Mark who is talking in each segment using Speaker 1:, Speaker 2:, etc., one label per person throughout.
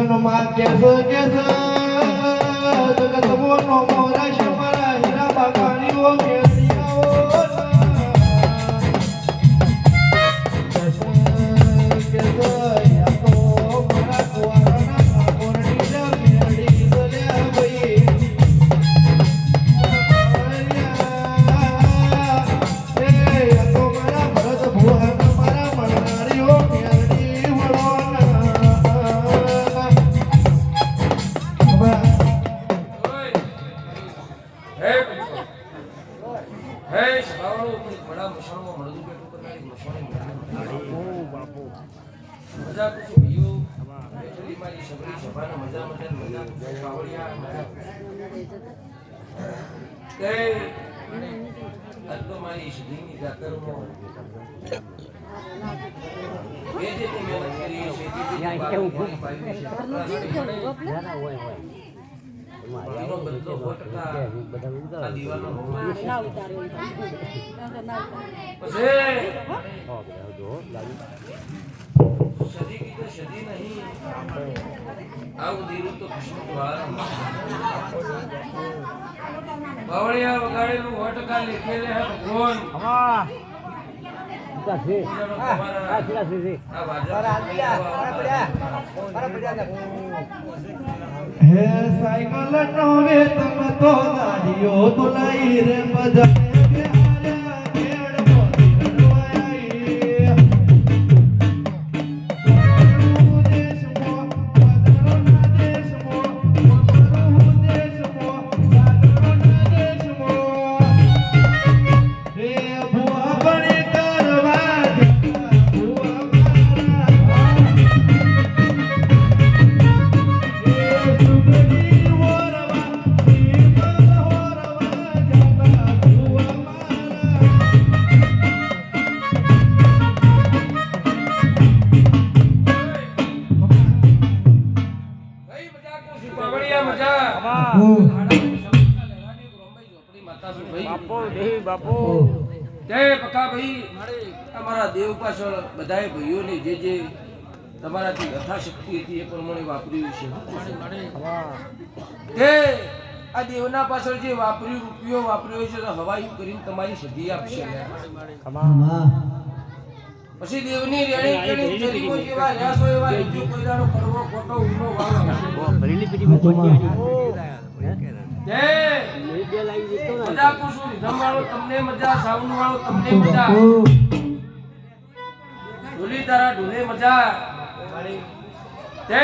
Speaker 1: મનમાં કેસ જગત મોનો મોરા શમરા હીરા બાકાણીઓ મેળિયાઓ
Speaker 2: મજા પૂછું ભઈઓ બેઠેલી મારી સબરી સભાનો મજા પાવડિયા તે આટલો મારી સુધીની જાતરમાં એ જે તે મહેનત કરી છે તે કેવું પાઈ એનો બદલો 100% આ દીવાનો ના ઉતાર્યો सदी की तो सदी नहीं आओ दीरू तो खुशबू द्वार बावड़िया वगाड़ेलू 100% लिखेले है भगवान हां का से आ सीधा से पर आ गया पर बढ़िया
Speaker 1: હે સાયકલ નો વે તમ તો ગાડીઓ દુલાઈ રે બજા
Speaker 2: તમારા દેવ પાછળ બધાય ભાઈઓને જે જે તમારાથી યથાશક્તિ હતી એ પ્રમાણે વાપર્યું છે તે આ દેવના પાછળ જે વાપર્યું રૂપિયો વાપર્યો છે તો હવાઈ કરીને તમારી સિદ્ધિ આપશે પછી દેવની રેણી કેણી જરીકો જેવા રહ્યા છો એવા રજુ કોઈદાનો કરવો ખોટો ઊનો વાળો ભરીની પેટી માં મજા પૂછું રીધમ વાળો તમને મજા સાઉન્ડ વાળો તમને મજા ઢોલી તારા ઢોલે મજા તે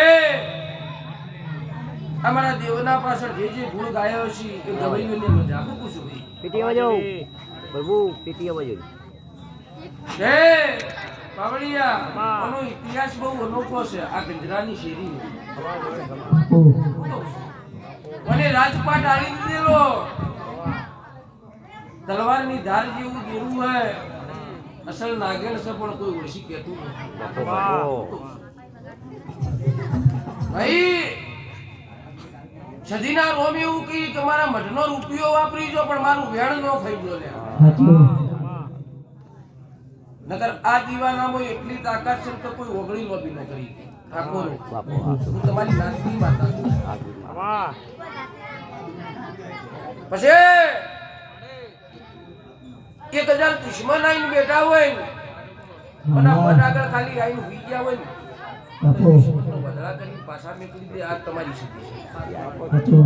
Speaker 2: અમારા દેવના પાછળ જે જે ગુણ ગાયો છે એ ગવાઈઓને મજા હું પૂછું ભાઈ
Speaker 3: પેટી આવજો પ્રભુ પેટી આવજો
Speaker 2: તે પાવડિયા આનો ઇતિહાસ બહુ અનોખો છે આ ગંજરાની શેરી મને રાજપાટ આલી દીધેલો તલવારની ધાર જેવું દેરું હે અસલ નાગેલ છે પણ કોઈ ઓળખી કેતું નથી ભાઈ સદીના રોમ એવું કહી કે મારા મઢનો રૂપિયો વાપરી જો પણ મારું વેણ નો ખાઈ ગયો લે નકર આ દીવાનામાં એટલી તાકાત છે તો કોઈ ઓગળી નો બી ન કરી ઠાકોર હું તમારી નાતની માતા છું પછી 1000 દુશ્મન આઈને બેઠા હોય અને મન આગળ ખાલી આઈને હુઈ ગયા હોય ને બદલા કરી પાછા નીકળી દે આ તમારી સિદ્ધિ છે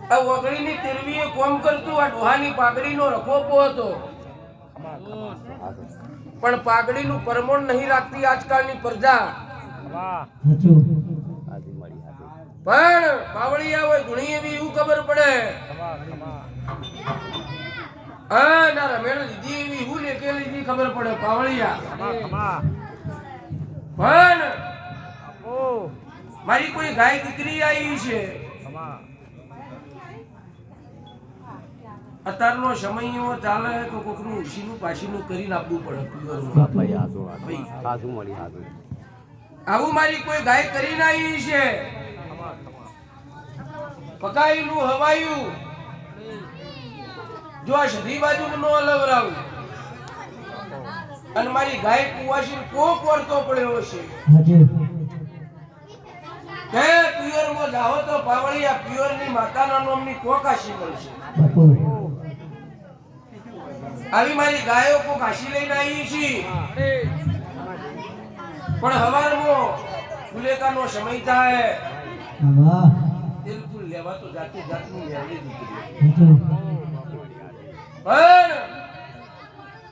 Speaker 2: આ ઓગળીની તેરવીએ કોમ કરતું આ ડોહાની પાઘડીનો રખોપો હતો પણ પાઘડીનું પરમોણ નહીં રાખતી આજકાલની પ્રજા પણ બાવળિયા હોય ઘણી એવી એવું ખબર પડે હા ના રમેણ લીધી એવી હું લેકે લીધી ખબર પડે બાવળિયા પણ મારી કોઈ ગાય દીકરી આવી છે અત્યારનો સમય એવો ચાલે તો કોકનું ઉછીનું પાછીનું કરીને આપવું પડે આવું મારી કોઈ ગાય કરીને આવી છે પકાયેલું હવાયું જો આ સધી બાજુ નો લવરાવું અને મારી ગાય કુવાસી કોક વળતો પડ્યો છે કે પિયરમાં જાઓ તો પાવળિયા પિયરની માતાના નામની કોકાશી મળશે.
Speaker 1: બાપુ
Speaker 2: આવી મારી ગાયો કો કાશી લઈને આવી છી, પણ હવારમાં ફુલેકાનો સમય થાય
Speaker 1: આમાં
Speaker 2: બિલકુલ લેવા તો જાતી જાતની લેવડી દીકરી.
Speaker 1: હાચું
Speaker 2: પણ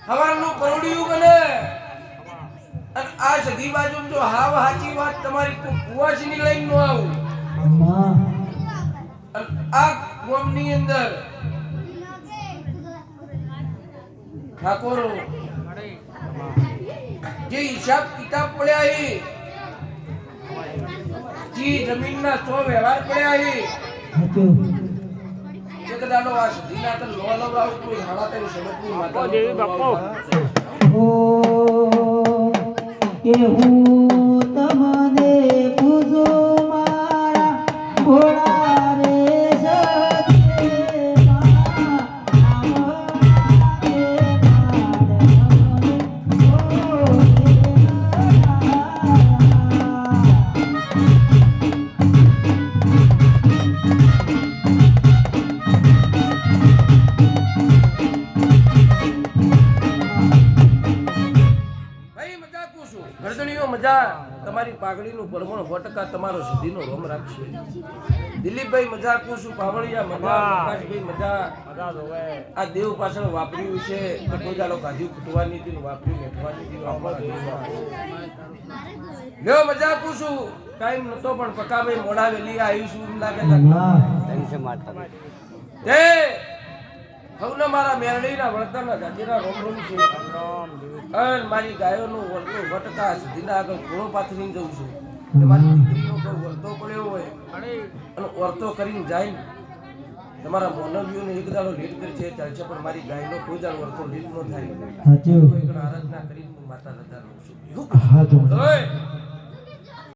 Speaker 2: હવારનું પરોડિયું બને અને આ સધી બાજુ જો હાવ હાચી વાત તમારી તો કુવાસીની લઈને નો આવું.
Speaker 1: આમાં
Speaker 2: અને આ ગામની અંદર ઠાકોરો જે હિસાબ કિતાબ પડ્યા છે, જે જમીનના ચો વ્યવહાર પડ્યા છે,
Speaker 1: હાચું
Speaker 2: એક દાડો આ સધીના તન લો લવરાવું કોઈ હાડા તેની સમજની માતા
Speaker 3: દેવી બાપો.
Speaker 1: ઓ કે હું તમને પૂજું મારા ભોળા રે
Speaker 2: ભાઈ મજા પૂછું ગરદણીઓ મજા તમારી પાઘડીનું પરમણ 100% તમારો સુધીનો રોમ રાખશે. દિલીપભાઈ મજા પૂછું પાવળિયા મજા, પ્રકાશભાઈ મજા. આ દેવ પાછળ વાપર્યું છે તો કોઈ દાડો ગાધ્યું ફૂટવાની હતી ને વાપર્યું મેઠવાની હતી લ્યો મજા પૂછું ટાઈમ નતો પણ પકાભાઈ મોડા વેલી આવીશું એમ લાગે તે સૌને મારા મેરડીના વળતરના જાતિના રોમ રોમ છે. અને મારી ગાયોનું વળતું વટકા સુધીના આગળ ઘોડો પાથરીને જઉં છું કે મારી દીકરીનો કોઈ વળતો પડ્યો હોય અને વર્તો કરીને જાય ને તમારા મોનવીઓને એક દાડો લેટ કરી છે ચાલશે, પણ મારી ગાયનો કોઈ દાડો વર્તો લેટ ન થાય.
Speaker 1: હાચું
Speaker 2: કોઈ આરાધના કરીને હું માતા રજા લઉં છું.
Speaker 1: હાચું
Speaker 2: ઓય